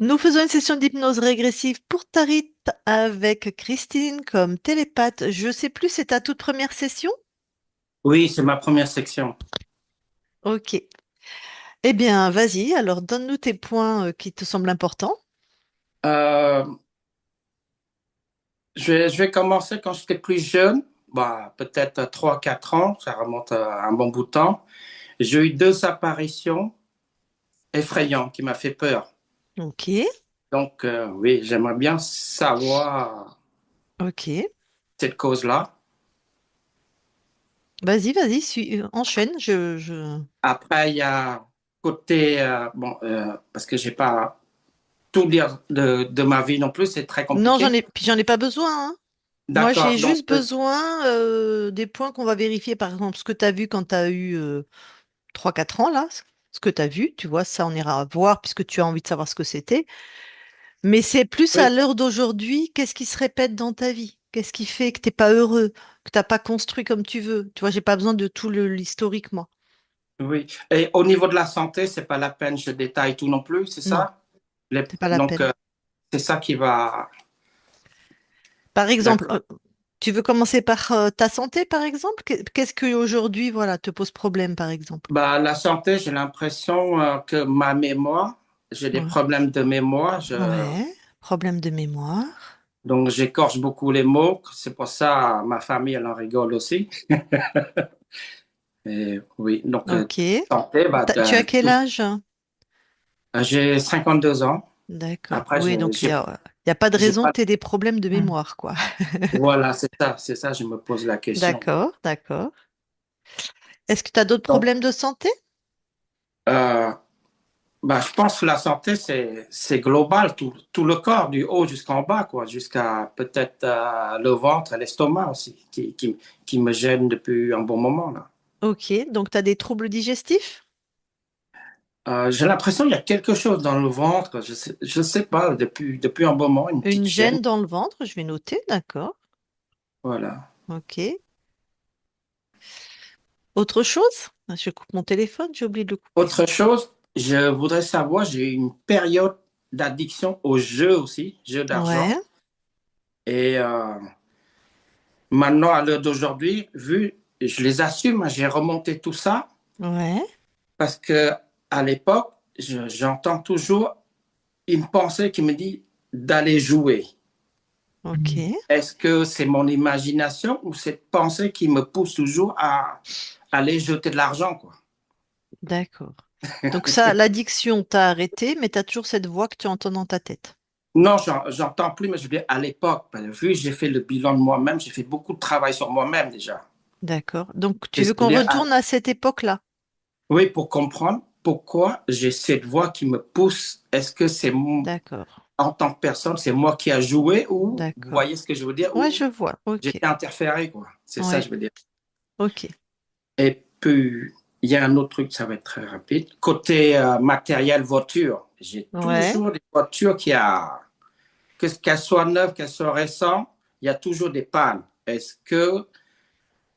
Nous faisons une session d'hypnose régressive pour Tarit avec Christine comme télépathe. Je sais plus, c'est ta toute première session? Oui, c'est ma première section. Ok. Eh bien, vas-y, alors donne-nous tes points qui te semblent importants. Euh, je vais commencer quand j'étais plus jeune, bah, peut-être 3 4 ans, ça remonte à un bon bout de temps. J'ai eu deux apparitions effrayantes qui m'ont fait peur. Ok, Donc, oui, j'aimerais bien savoir ok. cette cause-là. Vas-y, enchaîne. Après, il y a côté, bon, parce que j'ai pas tout dire de ma vie non plus, c'est très Non, compliqué. puis j'en ai pas besoin, hein. Moi, D'accord, j'ai donc, juste besoin des points qu'on va vérifier. Par exemple, ce que tu as vu quand tu as eu 3-4 ans, là. Ce que tu as vu, tu vois, ça, on ira voir puisque tu as envie de savoir ce que c'était. Mais c'est plus à oui, l'heure d'aujourd'hui, qu'est-ce qui se répète dans ta vie? Qu'est-ce qui fait que t'es pas heureux, que t'as pas construit comme tu veux? Tu vois, j'ai pas besoin de tout l'historique, moi. oui. Et au niveau de la santé, c'est pas la peine, je détaille tout non plus, c'est Non, ça? c'est pas la Donc, peine. c'est ça qui va. Par exemple, D'accord. tu veux commencer par ta santé, par exemple? Qu'est-ce qui aujourd'hui, voilà, te pose problème, par exemple? Bah, la santé, j'ai l'impression que ma mémoire, j'ai des Ouais. problèmes de mémoire. Ouais. Problème de mémoire. Donc, j'écorche beaucoup les mots. C'est pour ça, ma famille, elle en rigole aussi. Et oui, donc, Ok. santé, bah, Tu as quel âge? j'ai 52 ans. D'accord. Après, Oui, donc il y a pas de j'ai raison pas. que tu aies des problèmes de mémoire, quoi. Voilà, c'est ça, je me pose la question. D'accord, d'accord. Est-ce que tu as d'autres Donc, problèmes de santé? euh, bah, je pense que la santé, c'est global, tout le corps, du haut jusqu'en bas, quoi, jusqu'à peut-être le ventre et l'estomac aussi, qui me gênent depuis un bon moment, là. Ok, donc tu as des troubles digestifs? J'ai l'impression qu'il y a quelque chose dans le ventre, je sais pas, depuis un moment, une Une petite gêne gêne. dans le ventre, je vais noter, d'accord. Voilà. Ok. Autre chose? Ah, je coupe mon téléphone, j'ai oublié de le couper. Autre chose, je voudrais savoir, j'ai eu une période d'addiction aux jeux aussi, jeux Ouais, d'argent. Et maintenant, à l'heure d'aujourd'hui, vu, je les assume, hein, j'ai remonté tout ça. ouais, Parce que à l'époque, j'entends toujours une pensée qui me dit d'aller jouer. ok, Est-ce que c'est mon imagination ou cette pensée qui me pousse toujours à aller jeter de l'argent, quoi? d'accord. Donc ça, l'addiction, t'as arrêté, mais t'as toujours cette voix que tu entends dans ta tête. Non, j'entends plus, mais je veux dire à l'époque, vu que j'ai fait le bilan de moi-même, j'ai fait beaucoup de travail sur moi-même déjà. D'accord. Donc tu Et veux je veux qu'on dire, retourne à cette époque-là? oui, pour comprendre pourquoi j'ai cette voix qui me pousse. Est-ce que c'est D'accord, en tant que personne, c'est moi qui a joué ou vous d'accord. voyez ce que je veux dire Ouais, ou je vois, ok. j'étais interféré, quoi. C'est ça, Ouais, je veux dire. ok. Et puis, il y a un autre truc, ça va être très rapide. Côté matériel voiture, j'ai Ouais, toujours des voitures qu'elles soient neuves, qu'elles soient récentes, il y a toujours des pannes. Est-ce que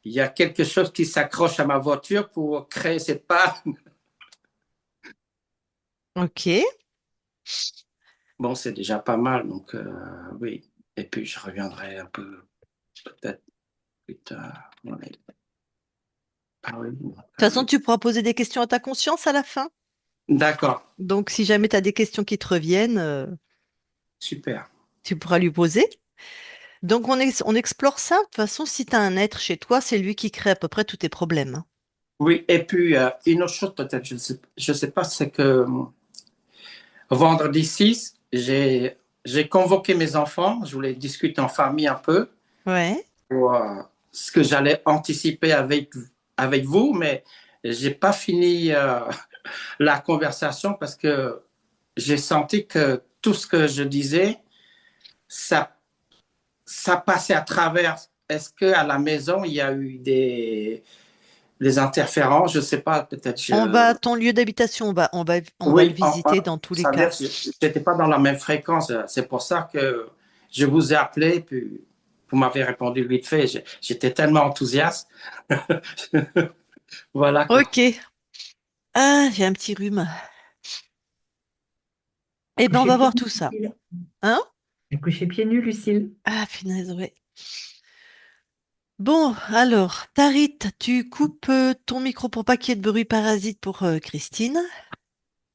il y a quelque chose qui s'accroche à ma voiture pour créer cette panne? ok. Bon, c'est déjà pas mal, donc oui. Et puis, je reviendrai un peu peut-être plus tard. Ouais. Ah oui, De toute façon, tu pourras poser des questions à ta conscience à la fin. d'accord, Donc si jamais tu as des questions qui te reviennent, super. tu pourras lui poser. Donc on explore ça. De toute façon, si tu as un être chez toi, c'est lui qui crée à peu près tous tes problèmes, hein. Oui, et puis une autre chose peut-être, je sais pas, c'est que vendredi 6, j'ai convoqué mes enfants, je voulais discuter en famille un peu Ouais. pour ce que j'allais anticiper avec vous, mais j'ai pas fini la conversation parce que j'ai senti que tout ce que je disais, ça, ça passait à travers. Est-ce que à la maison, il y a eu des interférences? Je sais pas, peut-être On va je. à ton lieu d'habitation, on va le Oui, visiter dans tous les ça veut dire cas. que je n'étais pas dans la même fréquence. C'est pour ça que je vous ai appelé, puis vous m'avez répondu vite fait. J'étais tellement enthousiaste. Voilà quoi. Ok. Ah, j'ai un petit rhume. Eh ben, on Coucher va pieds voir nus, tout ça. Lucille. Hein? Coucher pieds nus, Lucille. Ah, punaise, ouais. Bon, alors, Tarit, tu coupes ton micro pour pas qu'il y ait de bruit parasite pour Christine.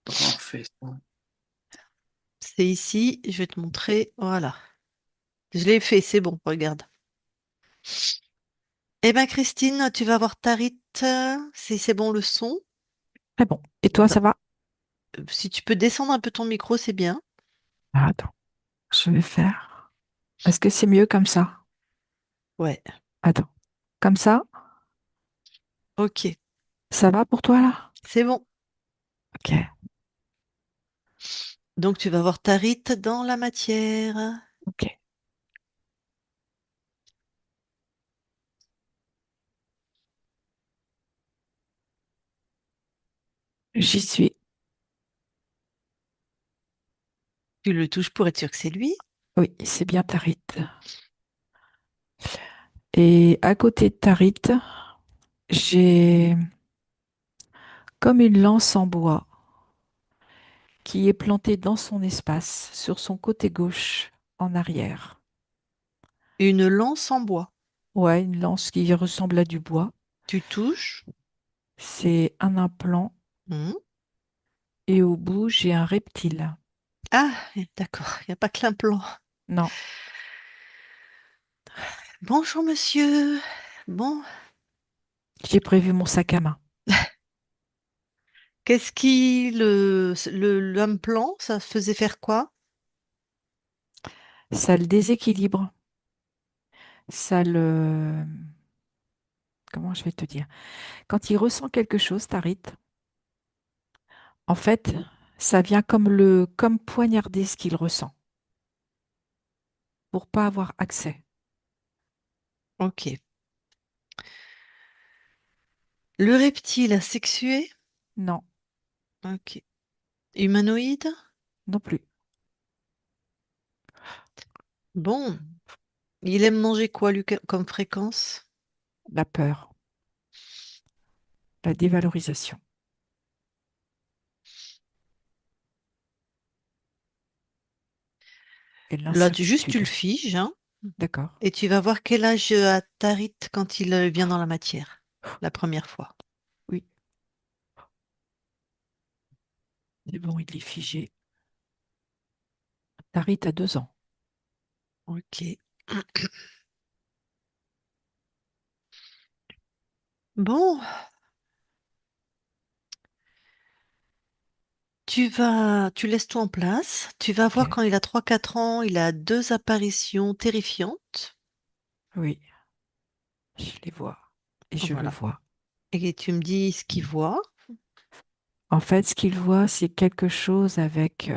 On fait ça. C'est ici, je vais te montrer. Voilà. Je l'ai fait, c'est bon, regarde. Eh ben, Christine, tu vas voir Tarit, si c'est bon le son. Très bon. Et toi, Bah, ça va? si tu peux descendre un peu ton micro, c'est bien. Ah, attends, je vais faire. Est-ce que c'est mieux comme ça? Ouais, Attends. Comme ça? ok, Ça va pour toi là? c'est bon. Ok. Donc, tu vas voir Tarit dans la matière. Ok. J'y suis. Tu le touches pour être sûr que c'est lui. Oui, c'est bien Tarit. Et à côté de Tarit, j'ai comme une lance en bois qui est plantée dans son espace, sur son côté gauche, en arrière. Une lance en bois. Ouais, une lance qui ressemble à du bois. Tu touches. C'est un implant Hmm. et au bout, j'ai un reptile. Ah, d'accord, il n'y a pas que l'implant. Non, Bonjour, monsieur. Bon, j'ai prévu mon sac à main. qu'est-ce qui l'implant, ça faisait faire quoi? Ça le déséquilibre. Ça le... Comment je vais te dire? Quand il ressent quelque chose, Tarit, en fait, ça vient comme poignarder ce qu'il ressent pour pas avoir accès. Ok. Le reptile sexué? Non, Ok. Humanoïde? non plus. Bon. Il aime manger quoi, lui, comme fréquence? La peur, la dévalorisation et Là, juste tu le l'incertitude. figes, hein, D'accord. et tu vas voir quel âge a Tarit quand il vient dans la matière, la première fois. Oui, c'est bon, il est figé. Tarit a 2 ans. Ok. Bon, tu laisses tout en place. Tu vas Ok. voir quand il a 3 4 ans, il a deux apparitions terrifiantes. Oui, je les vois et je le Voilà. vois. Et tu me dis ce qu'il voit. En fait, ce qu'il voit, c'est quelque chose avec...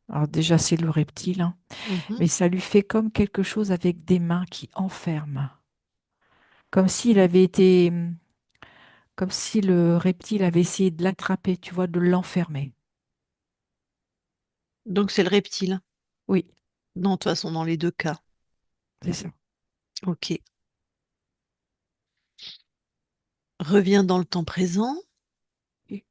alors déjà, c'est le reptile, hein, Mhm. mais ça lui fait comme quelque chose avec des mains qui enferment. Comme s'il avait été... Comme si le reptile avait essayé de l'attraper, tu vois, de l'enfermer. Donc c'est le reptile. Oui, Non, de toute façon, dans les deux cas. c'est ça. Ok. Reviens dans le temps présent. Oui,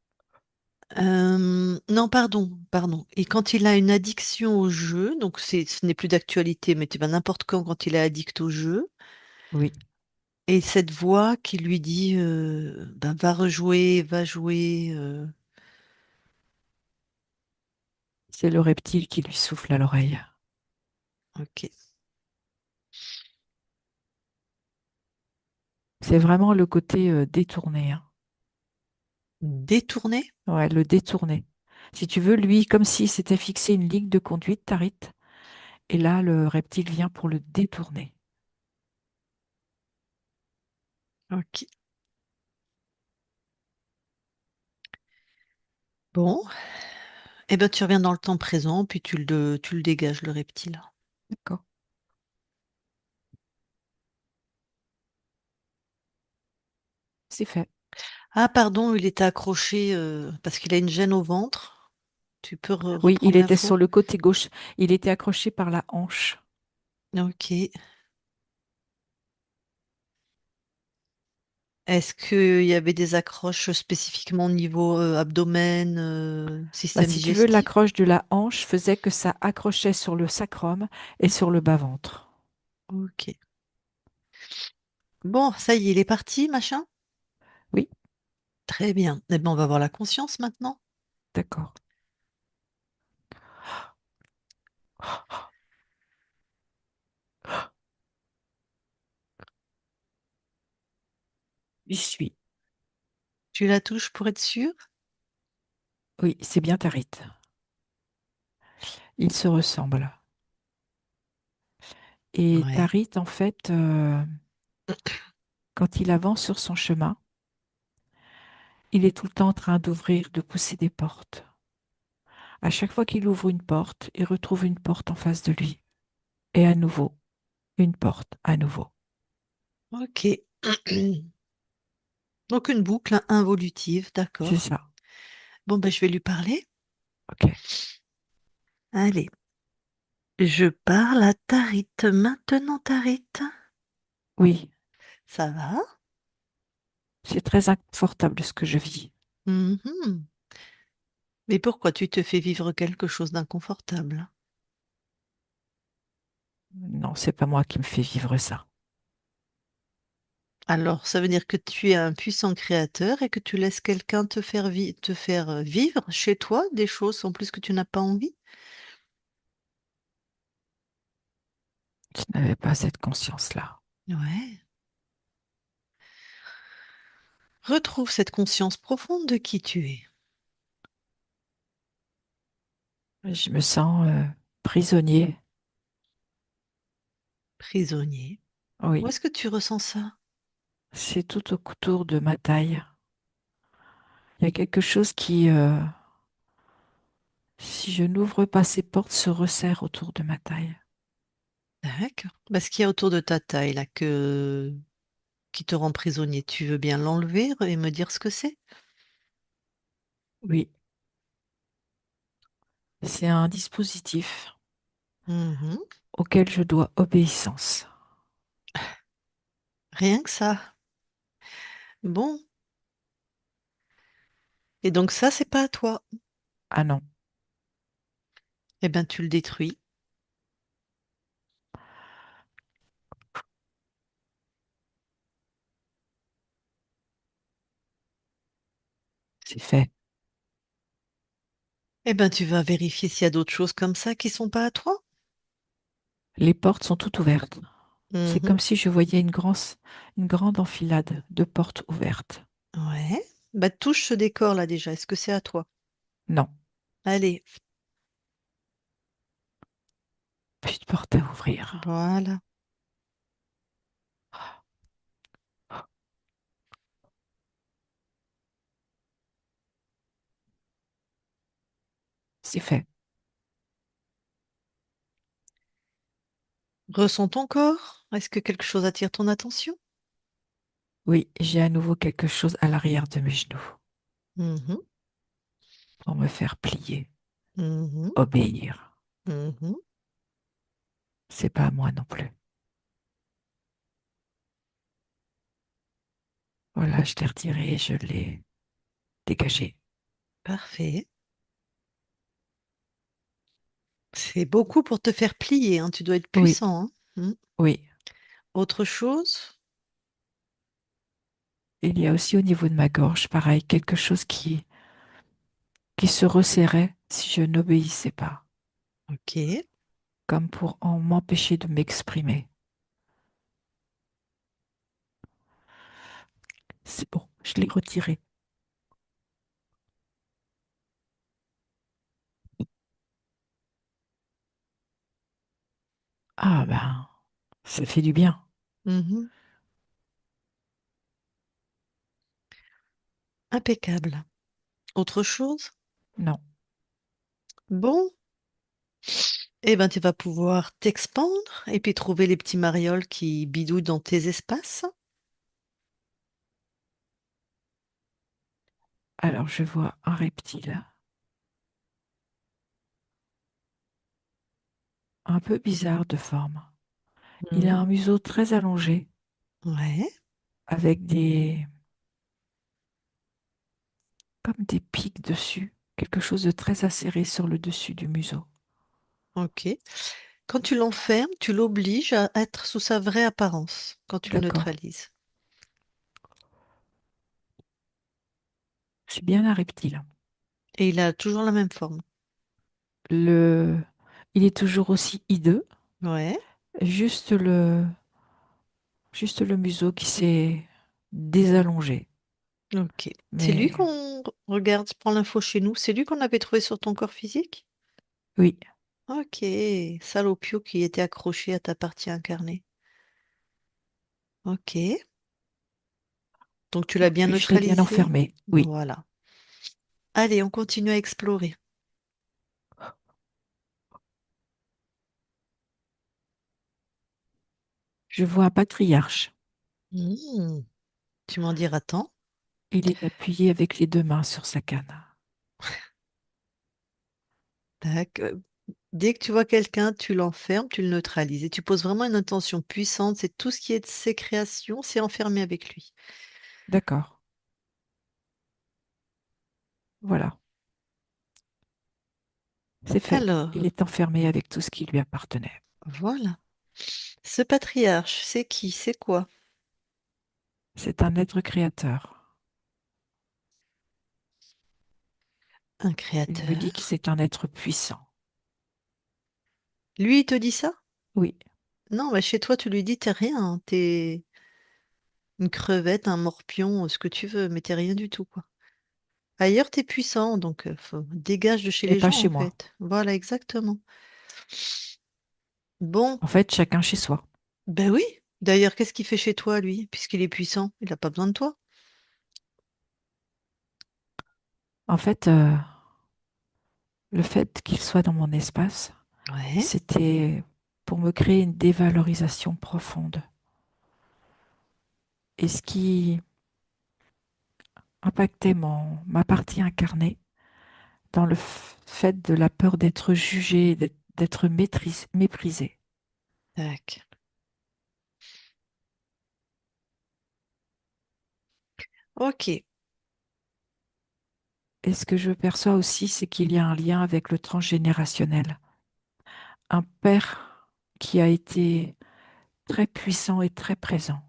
Non, pardon, pardon. Et quand il a une addiction au jeu, donc ce n'est plus d'actualité, mais tu vas n'importe quand il est addict au jeu, oui, et cette voix qui lui dit ben, va rejouer, va jouer. c'est le reptile qui lui souffle à l'oreille. Ok. C'est vraiment le côté détourné, hein. Détourné? Ouais, le détourné. Si tu veux, lui, comme s'il s'était fixé une ligne de conduite, Tarit, et là, le reptile vient pour le détourner. Ok. Bon, eh ben tu reviens dans le temps présent, puis tu le dégages, le reptile. D'accord, c'est fait. Ah, pardon, il était accroché parce qu'il a une gêne au ventre. Tu peux Oui, il reprendre était sur l'info? le côté gauche. Il était accroché par la hanche. Ok. Est-ce qu'il y avait des accroches spécifiquement au niveau abdomen, Bah, système si tu veux, digestif? l'accroche de la hanche faisait que ça accrochait sur le sacrum et sur le bas-ventre. Ok. Bon, ça y est, il est parti, machin? Oui, Très bien. Eh ben, on va voir la conscience maintenant. d'accord. J'y suis. Tu la touches pour être sûr? Oui, c'est bien ta rite. Ils se ressemblent. Et Ouais. Tarit, en fait, quand il avance sur son chemin, il est tout le temps en train d'ouvrir, de pousser des portes. À chaque fois qu'il ouvre une porte, il retrouve une porte en face de lui. Et à nouveau, une porte, à nouveau. Ok. Donc une boucle involutive, C'est d'accord. ça. Bon, ben, je vais lui parler. OK. Allez. Je parle à Tarit maintenant, Tarit. Oui, Ça va? c'est très inconfortable ce que je vis. Mhm. Mais pourquoi tu te fais vivre quelque chose d'inconfortable? Non, c'est pas moi qui me fais vivre ça. Alors, ça veut dire que tu es un puissant créateur et que tu laisses quelqu'un te faire vivre chez toi des choses en plus que tu n'as pas envie? Je n'avais pas cette conscience-là. Ouais. Retrouve cette conscience profonde de qui tu es. Je me sens prisonnier. Prisonnier. Où Oui, est-ce que tu ressens ça? c'est tout autour de ma taille. Il y a quelque chose qui, si je n'ouvre pas ces portes, se resserre autour de ma taille. D'accord. Bah, ce qu'il y a autour de ta taille là qui te rend prisonnier, tu veux bien l'enlever et me dire ce que c'est? Oui, c'est un dispositif Mhm. auquel je dois obéissance. Rien que ça. Bon. Et donc ça, c'est pas à toi. Ah non, Eh ben, tu le détruis. c'est fait. Eh ben, tu vas vérifier s'il y a d'autres choses comme ça qui sont pas à toi. Les portes sont toutes ouvertes. C'est Mhm. comme si je voyais une grande enfilade de portes ouvertes. Ouais. Bah, touche ce décor là déjà. Est-ce que c'est à toi? Non, Allez, plus de portes à ouvrir. voilà. C'est fait. Ressens ton corps. Est-ce que quelque chose attire ton attention? Oui, j'ai à nouveau quelque chose à l'arrière de mes genoux Mhm. pour me faire plier, Mhm. obéir. Mhm. C'est pas à moi non plus. Voilà, je l'ai retiré, je l'ai dégagé. Parfait. C'est beaucoup pour te faire plier, hein. Tu dois être Oui, puissant, hein. oui. Autre chose? Il y a aussi au niveau de ma gorge, pareil, quelque chose qui se resserrait si je n'obéissais pas, Ok. comme pour en m'empêcher de m'exprimer. C'est bon, je l'ai retiré. Ah ben, ça fait du bien. Mhm. Impeccable. Autre chose? Non. Bon. Eh ben, tu vas pouvoir t'expandre et puis trouver les petits marioles qui bidouillent dans tes espaces. Alors, je vois un reptile, un peu bizarre de forme. Il a Mhm. un museau très allongé, Ouais. avec comme des pics dessus, quelque chose de très acéré sur le dessus du museau. Ok. Quand tu l'enfermes, tu l'obliges à être sous sa vraie apparence quand tu le D'accord. neutralises. C'est bien un reptile. Et il a toujours la même forme. Le... Il est toujours aussi hideux, Ouais. juste juste le museau qui s'est désallongé. Ok. C'est lui Mais qu'on regarde, prend l'info chez nous. C'est lui qu'on avait trouvé sur ton corps physique? oui, Ok. Salopio qui était accroché à ta partie incarnée. Ok. Donc tu l'as bien je l'ai bien neutralisé. enfermé. Oui, Voilà. Allez, on continue à explorer. je vois un patriarche. Hmm. Tu m'en diras tant. Il est appuyé avec les deux mains sur sa canne. Tac. Dès que tu vois quelqu'un, tu l'enfermes, tu le neutralises. Et tu poses vraiment une intention puissante. C'est tout ce qui est de ses créations, c'est enfermé avec lui. D'accord, voilà, c'est fait. Il Alors, est enfermé avec tout ce qui lui appartenait. voilà. Ce patriarche, c'est qui? C'est quoi? C'est un être créateur. Un Il me dit que créateur. c'est un être puissant. Lui, il te dit ça? Oui, Non, mais chez toi, tu lui dis, t'es rien, hein. T'es une crevette, un morpion, ce que tu veux, mais t'es rien du tout, quoi. Ailleurs, t'es puissant, donc dégage de chez mais les pas gens, chez en moi. fait. Voilà, exactement. Bon, En fait, chacun chez soi. ben oui. D'ailleurs, qu'est-ce qu'il fait chez toi, lui, puisqu'il est puissant? Il n'a pas besoin de toi. En fait, le fait qu'il soit dans mon espace, Ouais, c'était pour me créer une dévalorisation profonde. Et ce qui impactait ma partie incarnée dans le fait de la peur d'être jugée, d'être méprisée. tac. Ok. Et ce que je perçois aussi, c'est qu'il y a un lien avec le transgénérationnel. Un père qui a été très puissant et très présent.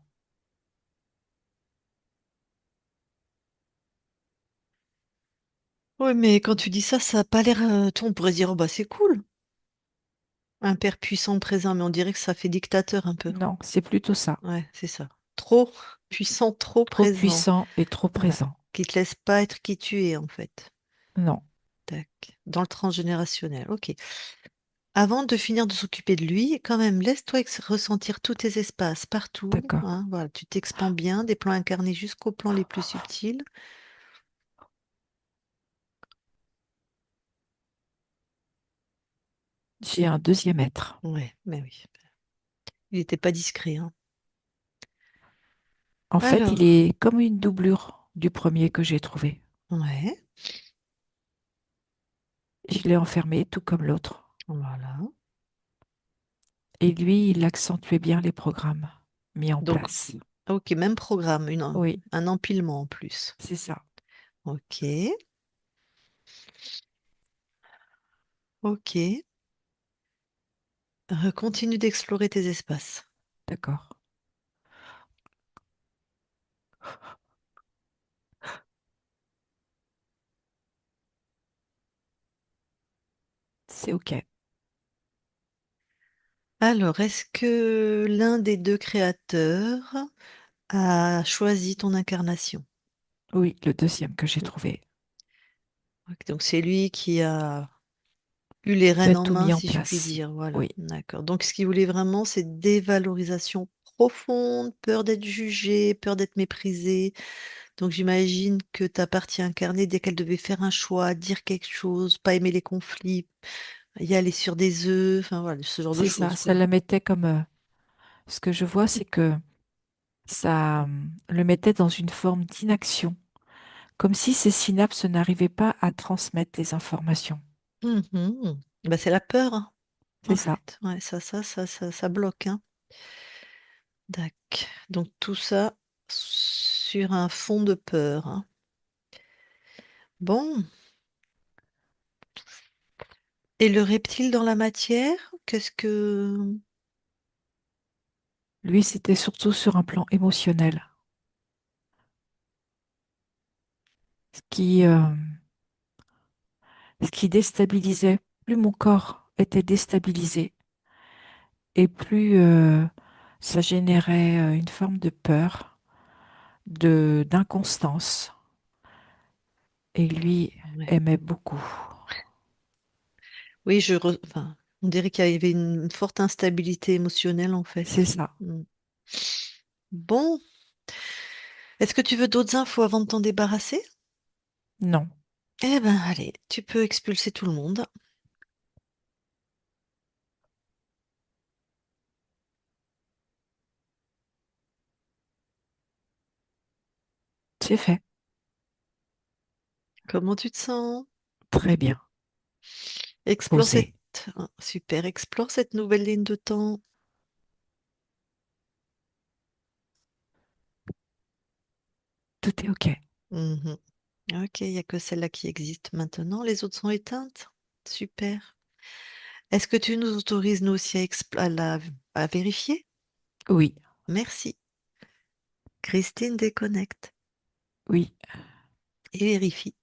Oui, mais quand tu dis ça, ça n'a pas l'air. On pourrait se dire, oh bah c'est cool. Un père puissant présent, mais on dirait que ça fait dictateur un peu. Non, c'est plutôt ça. Ouais, c'est ça. Trop puissant, trop Trop présent. puissant et trop Ouais. présent. Qui te laisse pas être qui tu es, en fait. Non, Tac. Dans le transgénérationnel. Ok. Avant de finir de s'occuper de lui, quand même, laisse-toi ressentir tous tes espaces, partout, d'accord. hein, voilà, tu t'expands bien, des plans incarnés jusqu'aux plans les plus subtils. J'ai un deuxième être. Ouais, mais oui. Il n'était pas discret, hein. En fait, il Alors, est comme une doublure du premier que j'ai trouvé. ouais, Je l'ai enfermé tout comme l'autre. voilà. Et lui, il accentuait bien les programmes mis en Donc, place. ok, même programme, Oui, un empilement en plus. c'est ça. Ok, ok. Continue d'explorer tes espaces. D'accord. C'est OK. Alors, est-ce que l'un des deux créateurs a choisi ton incarnation? Oui, le deuxième que j'ai trouvé, Ok, donc c'est lui qui a eu les qui a rênes en tout main, mis en si je puis place. dire. Voilà, Oui, d'accord. Donc ce qu'il voulait vraiment, c'est dévalorisation profonde, peur d'être jugé, peur d'être méprisé. Donc j'imagine que ta partie incarnée, dès qu'elle devait faire un choix, dire quelque chose, pas aimer les conflits, y aller sur des œufs, enfin voilà, ce genre de c'est ça. choses, Ça quoi. la mettait comme... ce que je vois, c'est que ça le mettait dans une forme d'inaction, comme si ces synapses n'arrivaient pas à transmettre les informations. Mhm. Bah, c'est la peur, hein, C'est en ça. fait. Ouais, ça bloque, hein. Dac. Donc tout ça sur un fond de peur, hein. Bon. Et le reptile dans la matière, qu'est-ce que... Lui, c'était surtout sur un plan émotionnel. Ce qui, euh, ce qui déstabilisait, plus mon corps était déstabilisé et plus ça générait une forme de peur, d'inconstance. Et lui Ouais. aimait beaucoup. Oui, enfin, on dirait qu'il y avait une forte instabilité émotionnelle en C'est fait. ça. Mm. Bon, est-ce que tu veux d'autres infos avant de t'en débarrasser? Non, Eh ben, allez, tu peux expulser tout le monde. c'est fait. Comment tu te sens? Très bien. Explore Posé. super, explore cette nouvelle ligne de temps. Tout est OK. Mhm. Ok, il n'y a que celle-là qui existe maintenant. Les autres sont éteintes. Super. Est-ce que tu nous autorises, nous aussi, à vérifier? Oui, Merci. Christine déconnecte oui, et vérifie.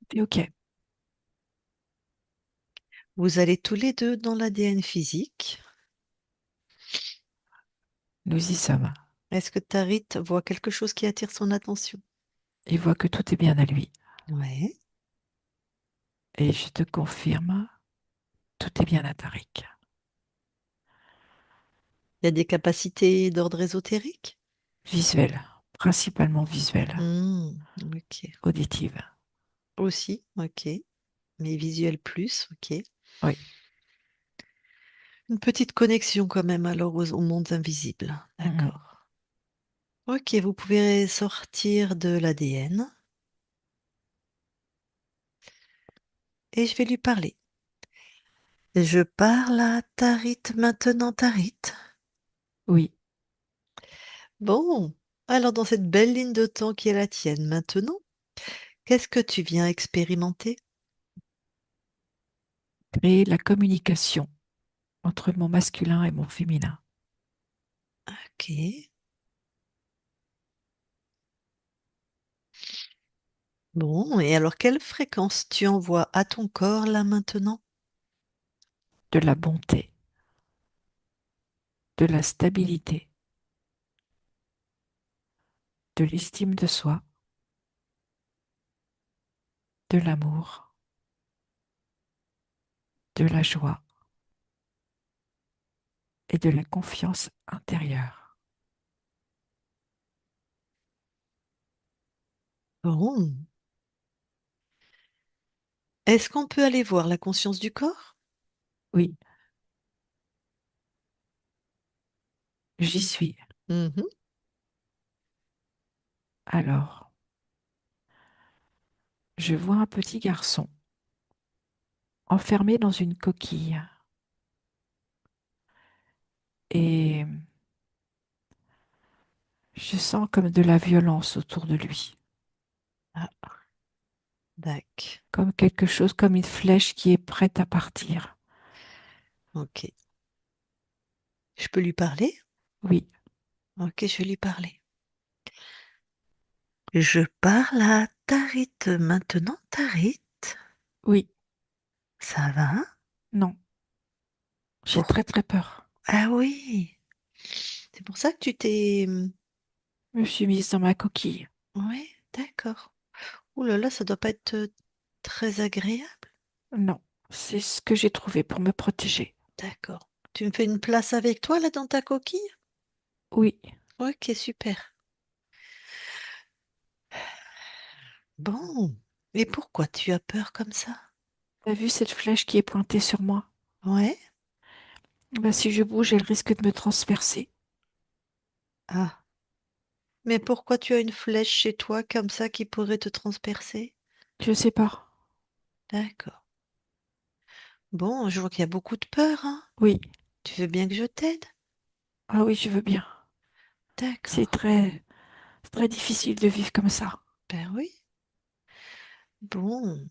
tout est OK. Vous allez tous les deux dans l'ADN physique. Nous y sommes. Est-ce que Tarit voit quelque chose qui attire son attention? Il voit que tout est bien à lui. Ouais. Et je te confirme, tout est bien à Tariq. Il y a des capacités d'ordre ésotérique? Visuel, principalement visuel, Ok. auditive. Aussi, ok. Mais visuel plus, ok. Oui. Une petite connexion quand même alors aux mondes invisibles. Mhm. D'accord. Ok, vous pouvez sortir de l'ADN et je vais lui parler. Je parle à Tarit maintenant, Tarit. Oui, Bon, alors dans cette belle ligne de temps qui est la tienne maintenant, qu'est-ce que tu viens expérimenter? créer la communication entre mon masculin et mon féminin. Ok. Bon, et alors quelle fréquence tu envoies à ton corps là maintenant? De la bonté, de la stabilité, de l'estime de soi, de l'amour, de la joie et de la confiance intérieure. Bon. Est-ce qu'on peut aller voir la conscience du corps? Oui, j'y suis. Mhm. Alors, je vois un petit garçon enfermé dans une coquille et je sens comme de la violence autour de lui, Ah, d'accord. comme quelque chose, comme une flèche qui est prête à partir. Ok. Je peux lui parler? Oui, Ok, je vais lui parler. Je parle à Tarit maintenant, Tarit. oui, Ça va? non, j'ai Pour... très très peur. Ah oui. C'est pour ça que tu t'es... Je me suis mise dans ma coquille. Oui, d'accord. Ouh là là, ça doit pas être très agréable. Non, c'est ce que j'ai trouvé pour me protéger. D'accord. Tu me fais une place avec toi là dans ta coquille? Oui, Ok, super. Bon. Et pourquoi tu as peur comme ça? t'as vu cette flèche qui est pointée sur moi? Ouais. Ben, si je bouge, elle risque de me transpercer. Ah. Mais pourquoi tu as une flèche chez toi comme ça qui pourrait te transpercer? Je sais pas. D'accord. Bon, je vois qu'il y a beaucoup de peur, hein. Oui, Tu veux bien que je t'aide? ah oui, je veux bien. C'est D'accord. très difficile de vivre comme ça, Ben oui. Bon.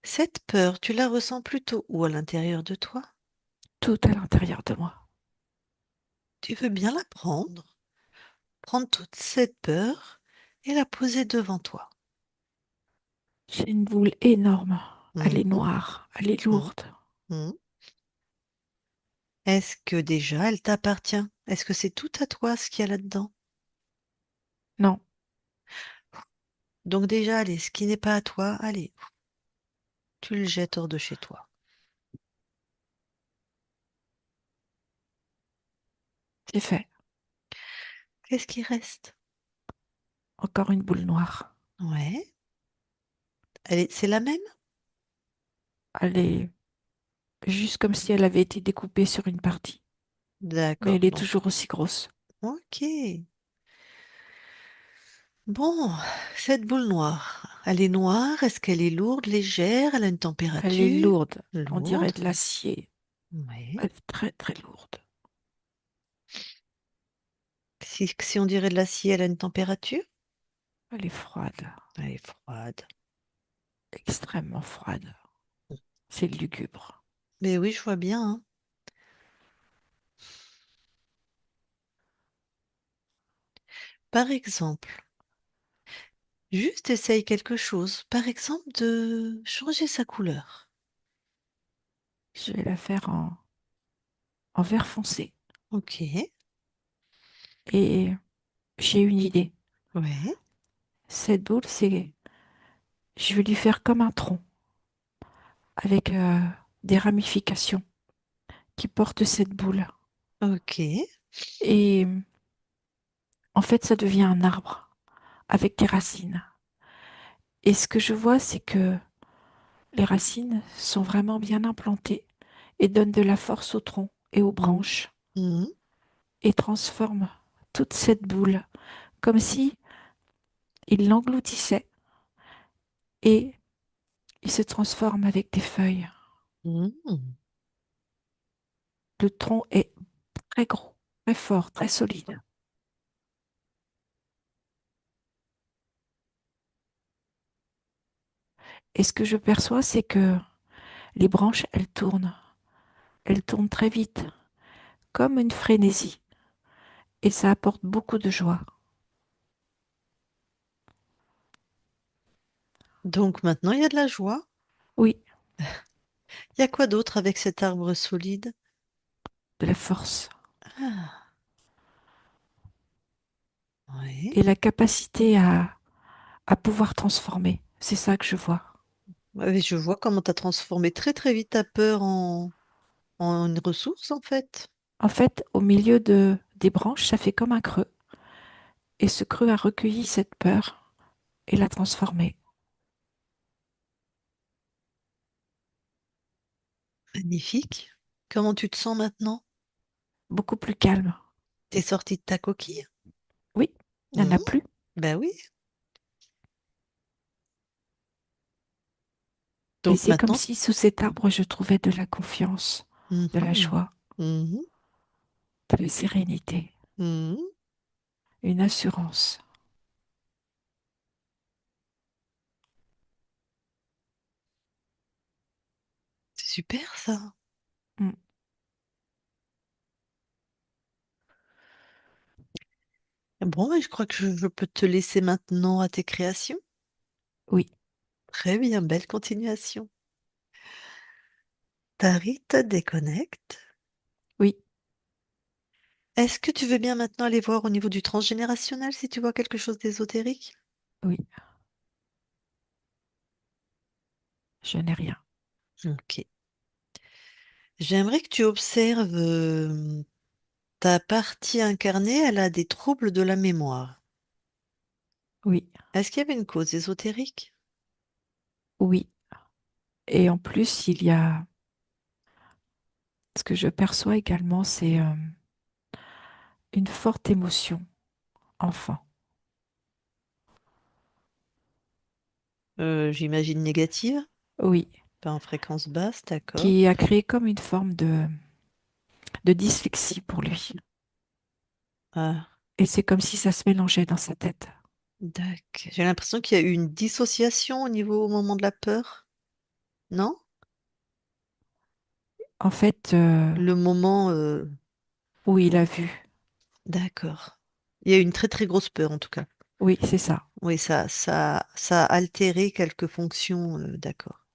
Cette peur, tu la ressens plutôt où à l'intérieur de toi? tout à l'intérieur de moi. Tu veux bien la prendre? Prendre toute cette peur et la poser devant toi. J'ai une boule énorme. Elle est Mhm, noire, elle est mhm, lourde. mhm. Est-ce que déjà elle t'appartient? Est-ce que c'est tout à toi ce qu'il y a là-dedans? Non, Donc déjà, allez, ce qui n'est pas à toi, allez, tu le jettes hors de chez toi. c'est fait. Qu'est-ce qui reste? Encore une boule noire. Ouais. C'est la même? Elle est juste comme si elle avait été découpée sur une partie. Mais D'accord. elle est Donc, toujours aussi grosse. ok. Bon, cette boule noire, elle est noire, est-ce qu'elle est lourde, légère, elle a une Elle est température? lourde. On Lourde? dirait de l'acier. Oui. Elle est très très lourde. Si on dirait de l'acier, elle a une température? Elle est froide. Elle est froide. Extrêmement froide. C'est lugubre. Mais oui, je vois bien, hein. Par exemple, juste essaye quelque chose. Par exemple, de changer sa couleur. Je vais la faire en vert foncé. Ok. Et j'ai une idée. Ouais. Cette boule, je vais lui faire comme un tronc avec des ramifications qui portent cette boule. Ok. Et en fait, ça devient un arbre avec des racines. Et ce que je vois, c'est que les racines sont vraiment bien implantées et donnent de la force au tronc et aux Mhm. branches Mhm. et transforment toute cette boule comme si il l'engloutissait et il se transforme avec des feuilles. Mhm. Le tronc est très gros, très fort, très solide. Et ce que je perçois, c'est que les branches, elles tournent. Elles tournent très vite, comme une frénésie. Et ça apporte beaucoup de joie. Donc maintenant, il y a de la joie. Oui, Il y a quoi d'autre avec cet arbre solide? de la force. Ah, ouais. Et la capacité à pouvoir transformer. C'est ça que je vois. Ouais, je vois comment tu as transformé très très vite ta peur en une ressource, en fait. En fait, au milieu des branches, ça fait comme un creux. Et ce creux a recueilli cette peur et l'a transformée. Magnifique. Comment tu te sens maintenant? Beaucoup plus calme. T'es sorti de ta coquille? Oui, il n'y en a Mhm. plus. Ben oui. Et Donc c'est comme maintenant, si sous cet arbre, je trouvais de la confiance, de la mhm, joie, mhm, de la sérénité, mhm. une assurance. C'est super ça. Mm. Bon, ben, je crois que je peux te laisser maintenant à tes créations. Oui, Très bien, belle continuation. Tari te déconnecte. oui, Est-ce que tu veux bien maintenant aller voir au niveau du transgénérationnel si tu vois quelque chose d'ésotérique? oui, je n'ai rien. Ok. J'aimerais que tu observes ta partie incarnée, elle a des troubles de la mémoire. Oui, Est-ce qu'il y avait une cause ésotérique? oui. Et en plus, il y a ce que je perçois également, c'est une forte émotion enfant. J'imagine négative. Oui, Pas en fréquence basse, d'accord. qui a créé comme une forme de dyslexie pour lui. Ah, Et c'est comme si ça se mélangeait dans sa tête. d'accord. J'ai l'impression qu'il y a eu une dissociation au moment de la peur, non? En fait, Le moment, où il a vu. d'accord. Il y a eu une très très grosse peur en tout cas. Oui, c'est ça, Oui, ça a altéré quelques fonctions, d'accord.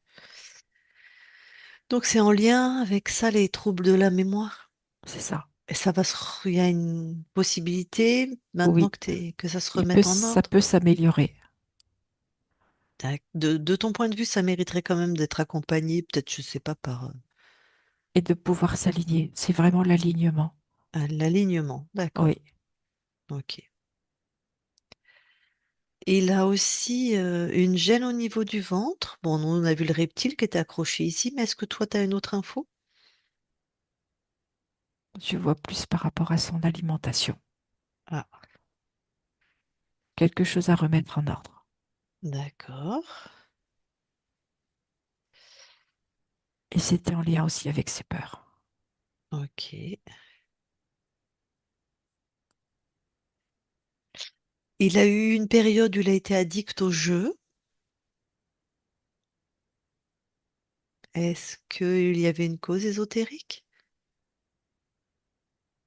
Donc c'est en lien avec ça les troubles de la mémoire. c'est ça. Et il y a une possibilité maintenant Oui, que ça se remette en ça ordre. peut s'améliorer De ton point de vue, ça mériterait quand même d'être accompagné, peut-être, je sais pas, par et de pouvoir s'aligner. C'est vraiment l'alignement. l'alignement. D'accord. Oui. Ok. Il a aussi une gêne au niveau du ventre. Bon, nous, on a vu le reptile qui était accroché ici, mais est-ce que toi, tu as une autre info? Je vois plus par rapport à son alimentation. Ah, Quelque chose à remettre en ordre. d'accord. Et c'était en lien aussi avec ses peurs. Ok. Il a eu une période où il a été addict au jeu. Est-ce qu'il y avait une cause ésotérique?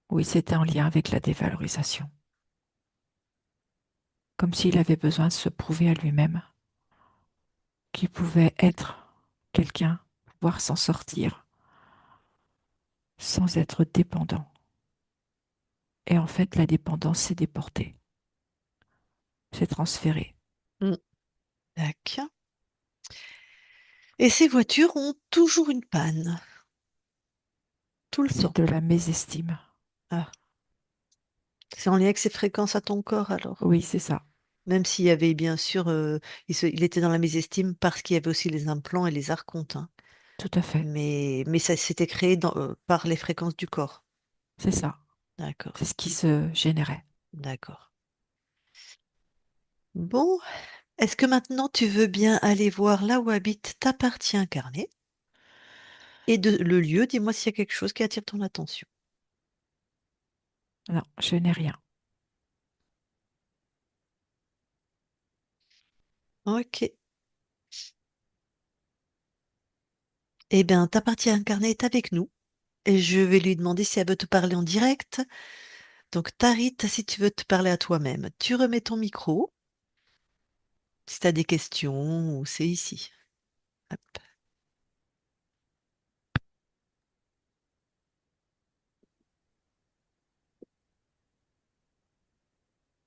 Oui, c'était en lien avec la dévalorisation. Comme s'il avait besoin de se prouver à lui-même qu'il pouvait être quelqu'un, pouvoir s'en sortir sans être dépendant. Et en fait, la dépendance, c'est déporté, c'est transféré. Hmm, d'accord. Et ces voitures ont toujours une panne, tout le C'est temps. de la mésestime. Ah, c'est en lien avec ses fréquences à ton corps alors. Oui, c'est ça, Même s'il y avait bien sûr, il était dans la mésestime parce qu'il y avait aussi les implants et les archontes, hein. tout à fait. Mais ça s'était créé par les fréquences du corps. C'est ça. D'accord, C'est ce qui se générait. d'accord. Bon, est-ce que maintenant tu veux bien aller voir là où habite ta partie incarnée et le lieu, dis-moi s'il y a quelque chose qui attire ton attention. Non, je n'ai rien. Ok. Eh bien, ta partie incarnée est avec nous et je vais lui demander si elle veut te parler en direct. Donc, Tarit, si tu veux te parler à toi-même, tu remets ton micro. Si tu as des questions, c'est ici. Hop.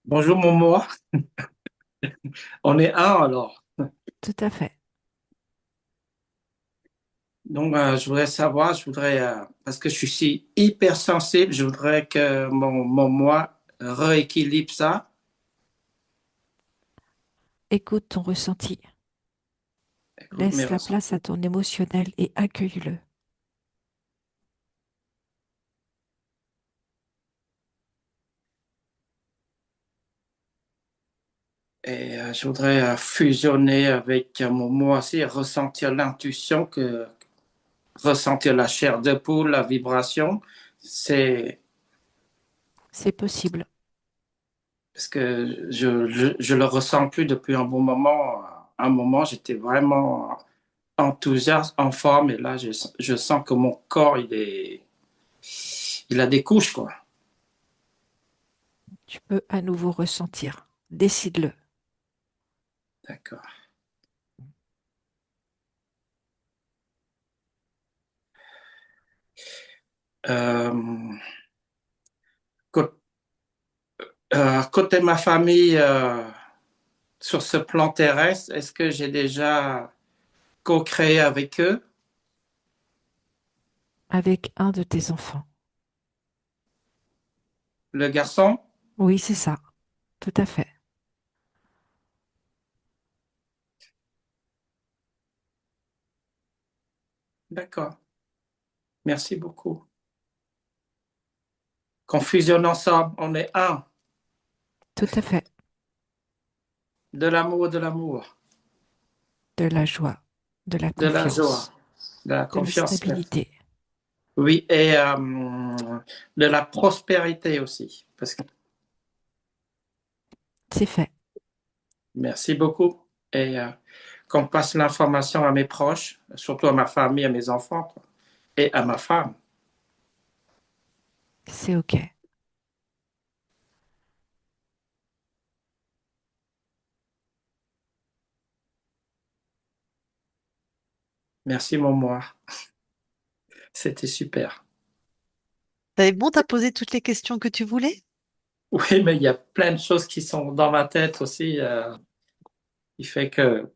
Bonjour Momo, on est un alors. Tout à fait. Donc je voudrais savoir, parce que je suis si hypersensible, je voudrais que mon moi rééquilibre ça. Écoute ton ressenti. Écoute mes Laisse la ressentis. place à ton émotionnel et accueille-le. Et je voudrais fusionner avec mon moi aussi, ressentir l'intuition, ressentir la chair de poule, la vibration. C'est C'est possible. parce que je le ressens plus depuis un bon moment. Un moment, j'étais vraiment enthousiaste, en forme, et là, je sens que mon corps, il a des couches, quoi. Tu peux à nouveau ressentir. Décide-le. D'accord. Euh, côté, côté ma famille, sur ce plan terrestre, est-ce que j'ai déjà co-créé avec eux? Avec un de tes enfants. Le garçon? Oui, c'est ça. Tout à fait. D'accord. Merci beaucoup. Qu'on fusionne ensemble, on est un. Tout à fait. De l'amour, de l'amour. De la joie. de la de la joie, confiance, de la de la confiance. stabilité. Oui, et de la prospérité aussi. Parce que C'est fait. merci beaucoup. Et qu'on passe l'information à mes proches, surtout à ma famille, à mes enfants, quoi, et à ma femme. C'est OK. Merci, mon moi. C'était super. T'avais bon, t'as posé toutes les questions que tu voulais? Oui, mais il y a plein de choses qui sont dans ma tête aussi. Il fait que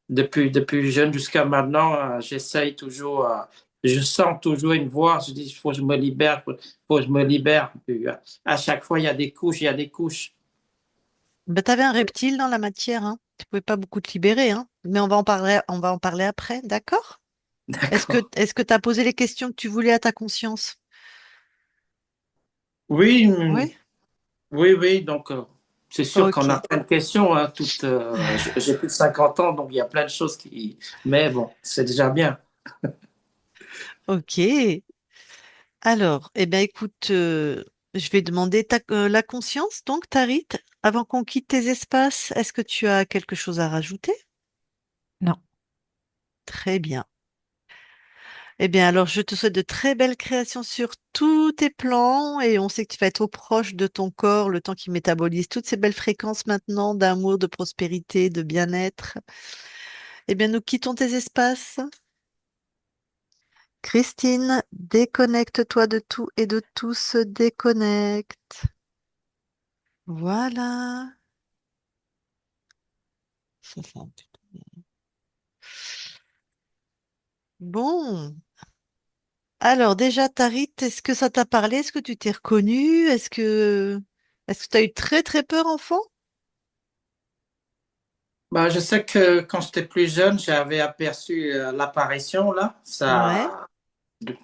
depuis jeune jusqu'à maintenant, j'essaye toujours, je sens toujours une voix, je dis, il faut que je me libère, faut que je me libère. Puis, à chaque fois, il y a des couches, il y a des couches. Ben, t'avais un reptile dans la matière, hein. Tu pouvais pas beaucoup te libérer, hein. Mais on va en parler après, d'accord? D'accord. Est-ce que t'as posé les questions que tu voulais à ta conscience? Oui, Oui? oui, oui. Donc, c'est sûr qu'on a Ok. plein de questions. Hein, j'ai plus de 50 ans, donc il y a plein de choses qui. Mais bon, c'est déjà bien. Ok. Alors, eh bien, écoute, je vais demander la conscience, donc, Tarit, avant qu'on quitte tes espaces, est-ce que tu as quelque chose à rajouter? Non. Très bien. Eh bien, alors, je te souhaite de très belles créations sur tous tes plans et on sait que tu vas être au proche de ton corps le temps qu'il métabolise toutes ces belles fréquences maintenant d'amour, de prospérité, de bien-être. Eh bien, nous quittons tes espaces. Christine, déconnecte-toi de tout et de tout se déconnecte. Voilà. Bon. Alors déjà, Tarit, est-ce que ça t'a parlé? Est-ce que tu t'es reconnue? Est-ce que tu as eu très très peur enfant? Bah, je sais que quand j'étais plus jeune, j'avais aperçu l'apparition là. Ouais.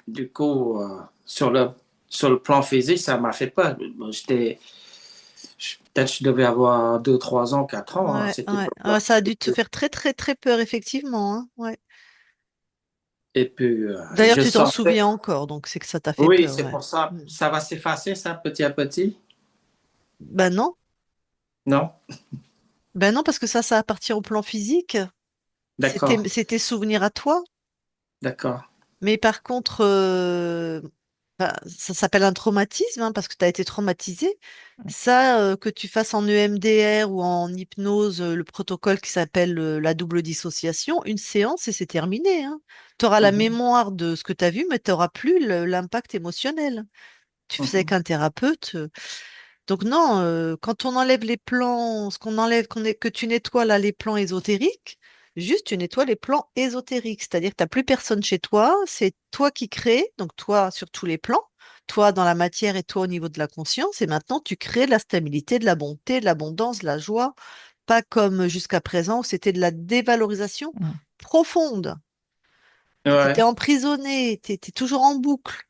Du coup, sur le plan physique, ça m'a fait peur. Bon, peut-être je devais avoir 2, 3 ans, 4 ans à Ouais, cette ouais. Ah, époque-là. ça a dû te faire très très très peur, effectivement, hein. Ouais. Et puis, D'ailleurs, je tu t'en sentais. souviens encore, donc c'est que ça t'a fait Oui, peur, c'est ouais. pour ça. Mm. Ça va s'effacer, ça, petit à petit? Ben non, Non? ben non, parce que ça appartient au plan physique. D'accord, C'est tes souvenirs à toi. d'accord. Mais par contre, enfin, ça s'appelle un traumatisme, hein, parce que tu as été traumatisé. Ça, que tu fasses en EMDR ou en hypnose, le protocole qui s'appelle la double dissociation, une séance et c'est terminé, hein. Tu auras la Mhm, mémoire de ce que tu as vu, mais tu n'auras plus l'impact émotionnel. Tu faisais avec mhm. un thérapeute. Donc non, quand on enlève les plans, ce qu'on enlève, que tu nettoies là les plans ésotériques, juste tu nettoies les plans ésotériques. C'est-à-dire que tu n'as plus personne chez toi, c'est toi qui crées, donc toi sur tous les plans, toi dans la matière et toi au niveau de la conscience, et maintenant tu crées de la stabilité, de la bonté, de l'abondance, de la joie, pas comme jusqu'à présent où c'était de la dévalorisation Mm. profonde. Tu étais Ouais, emprisonné, tu étais toujours en boucle.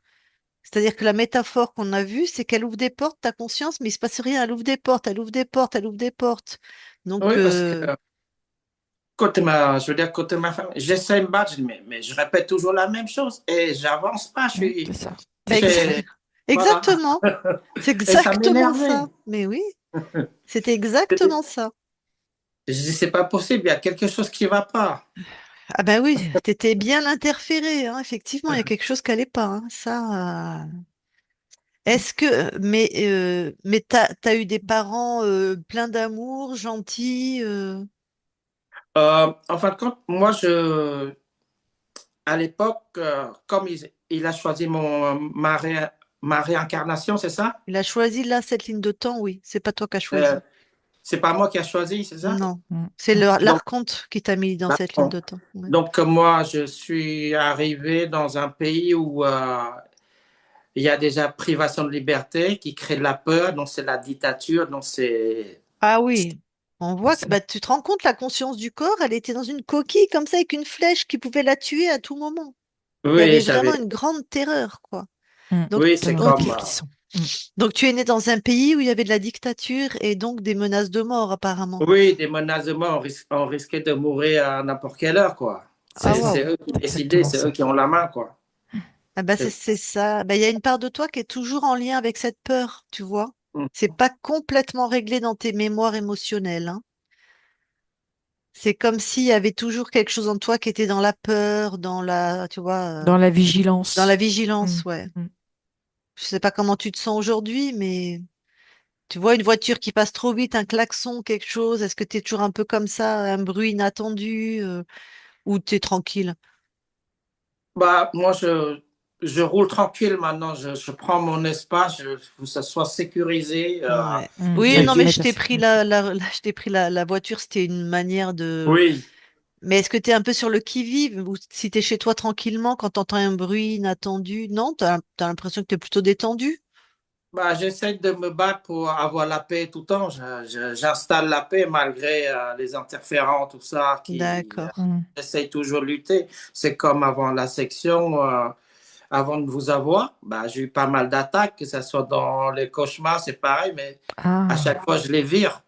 C'est-à-dire que la métaphore qu'on a vue, c'est qu'elle ouvre des portes, ta conscience, mais il se passe rien. Elle ouvre des portes, elle ouvre des portes, elle ouvre des portes. Donc, oui, parce que je veux dire, côté ma femme, j'essaie de me battre, mais je répète toujours la même chose et j'avance pas. C'est ça. bah, C'est tout à J'ai- fait. voilà. exactement. C'est Et ça exactement m'énervait. ça. Mais oui, c'est exactement ça. Je dis, c'est pas possible, il y a quelque chose qui va pas. Ah ben oui, t'étais bien interféré, hein. Effectivement, il y a quelque chose qui n'allait pas, hein. Ça. Est-ce que, mais t'as eu des parents pleins d'amour, gentils. En fin de compte, à l'époque, comme il a choisi ma réincarnation, c'est ça? Il a choisi là cette ligne de temps, oui. C'est pas toi qui as Euh, choisi. c'est pas moi qui a choisi, c'est ça? Non, Mm. c'est Mm. Donc, l'archonte qui t'a mis dans cette ligne d'accord. de temps. Ouais. Donc, moi, je suis arrivé dans un pays où il y a déjà privation de liberté qui crée de la peur, donc c'est la dictature, donc c'est. Ah oui, on voit que bah, tu te rends compte, la conscience du corps, elle était dans une coquille comme ça avec une flèche qui pouvait la tuer à tout moment. Il y Oui, avait vraiment j'avais. une grande terreur, quoi. Mm. Donc, Oui, Ça c'est me donne donc, des comme. frissons. Mm. Donc, tu es né dans un pays où il y avait de la dictature et donc des menaces de mort, apparemment. Oui, des menaces de mort, on risquait de mourir à n'importe quelle heure, quoi. Ah, C'est waouh. eux qui C'est décidaient, exactement c'est eux ça. qui ont la main, quoi. Ah bah Euh, c'est ça. Bah, il y a une part de toi qui est toujours en lien avec cette peur, tu vois. mm. C'est pas complètement réglé dans tes mémoires émotionnelles, hein. C'est comme s'il y avait toujours quelque chose en toi qui était dans la peur, dans la, tu vois, Dans la dans la vigilance. Mm. vigilance, ouais. Mm. Je sais pas comment tu te sens aujourd'hui, mais tu vois une voiture qui passe trop vite, un klaxon, quelque chose, est-ce que tu es toujours un peu comme ça, un bruit inattendu, ou tu es tranquille? Bah, moi, je roule tranquille maintenant. Je prends mon espace, que ça soit sécurisé. Ouais. Mm. Oui, Ouais, non, tu mais mets je ta t'ai pris sécurité. je t'ai pris la voiture, c'était une manière de. Oui, Mais est-ce que tu es un peu sur le qui-vive ou si tu es chez toi tranquillement quand tu entends un bruit inattendu? Non, tu as l'impression que tu es plutôt détendu? bah, j'essaie de me battre pour avoir la paix tout le temps. J'installe la paix malgré les interférences, tout ça, qui D'accord. Mm. j'essaie toujours de lutter. C'est comme avant la section, avant de vous avoir, bah, j'ai eu pas mal d'attaques, que ce soit dans les cauchemars, c'est pareil, mais à Ah, chaque fois, je les vire.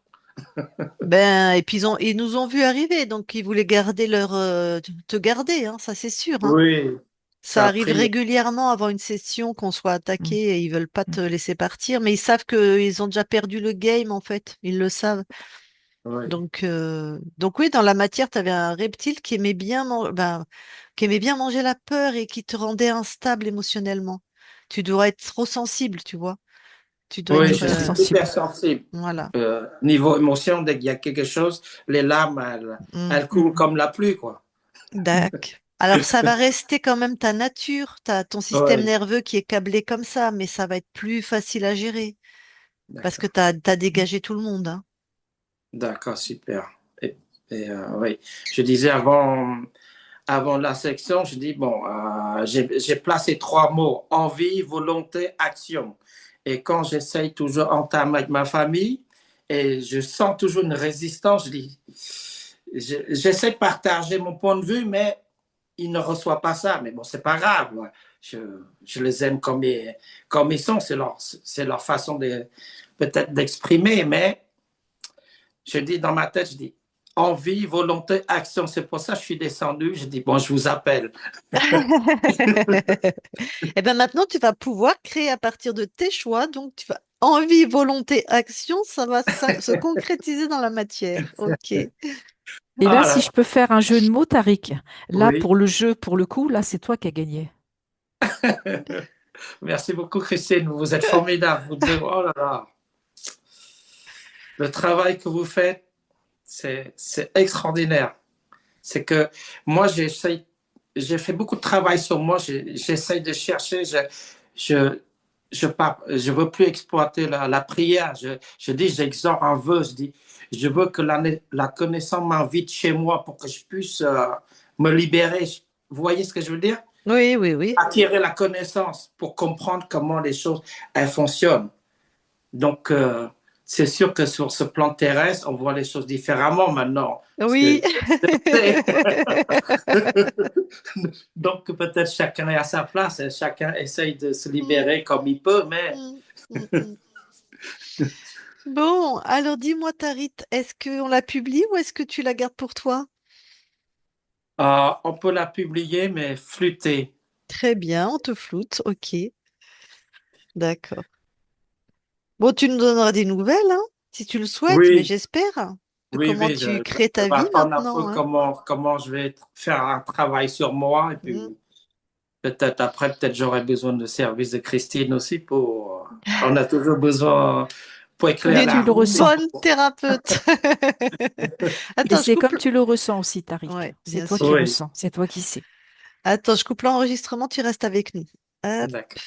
Ben, et puis ils nous ont vu arriver, donc ils voulaient garder te garder, hein, ça c'est sûr, hein. Oui, Ça ça a arrive pris. régulièrement avant une session qu'on soit attaqué mm. et ils veulent pas Mm. te laisser partir, mais ils savent qu'ils ont déjà perdu le game en fait, ils le savent. Oui, Donc oui, dans la matière, tu avais un reptile qui aimait bien, qui aimait bien manger la peur et qui te rendait instable émotionnellement. Tu dois être trop sensible, tu vois. Tu dois Oui, oui, être... je suis hyper hypersensible. sensible. voilà. Niveau émotion, dès qu'il y a quelque chose, les larmes, Mm. elles coulent comme la pluie, quoi. Dac. Alors ça va rester quand même ta nature, ton système Oui, nerveux qui est câblé comme ça, mais ça va être plus facile à gérer parce que d'accord. t'as dégagé tout le monde, hein. D'accord, super. Oui, je disais avant la section, je dis, bon, j'ai placé trois mots, envie, volonté, action. Et quand j'essaye toujours entamer avec ma famille, et je sens toujours une résistance, je dis, j'essaie de partager mon point de vue, mais ils ne reçoivent pas ça. Mais bon, c'est pas grave. Ouais. Je, je les aime comme ils sont. C'est leur façon peut-être d'exprimer, mais je dis dans ma tête, je dis envie, volonté, action. C'est pour ça que je suis descendu. Je dis, bon, je vous appelle. Et ben maintenant, tu vas pouvoir créer à partir de tes choix. Donc, tu vas envie, volonté, action, ça va se concrétiser dans la matière. Ok. Et là, Ah si là, je peux faire un jeu de mots, Tariq, là, oui. pour le jeu, pour le coup, là, c'est toi qui as gagné. Merci beaucoup, Christine. Vous êtes formidable. Vous deux, oh là là. Le travail que vous faites, c'est extraordinaire. C'est que moi, j'ai fait beaucoup de travail sur moi. J'essaye de chercher. Je, je veux plus exploiter la prière. Je dis, j'exhorte un vœu. Je dis, je veux que la connaissance m'invite chez moi pour que je puisse me libérer. Vous voyez ce que je veux dire? Oui, oui, oui. Acquérir la connaissance pour comprendre comment les choses elles fonctionnent. Donc, c'est sûr que sur ce plan terrestre, on voit les choses différemment maintenant. Parce que Oui. donc, peut-être chacun est à sa place et chacun essaye de se Mm, libérer comme il peut, mais mm, mm, mm. Bon, alors dis-moi, Tarit, est-ce qu'on la publie ou est-ce que tu la gardes pour toi? on peut la publier, mais flûter. Très bien, on te floute. Ok, d'accord. Bon, tu nous donneras des nouvelles, hein, si tu le souhaites, mais Oui, j'espère, de oui, comment oui, tu je crées ta vais vie apprendre un peu maintenant, hein. comment je vais faire un travail sur moi et Mm. puis peut-être après, peut-être j'aurai besoin de service de Christine aussi pour. On a toujours besoin pour éclairer Comme D'une tu la le route. ressens. bonne thérapeute. Et Attends, je c'est coupe. comme tu le ressens aussi, Tariq. Ouais, C'est bien toi qui sûr. Oui, ressens, c'est toi qui sais. Attends, je coupe l'enregistrement, tu restes avec nous. Hop. d'accord.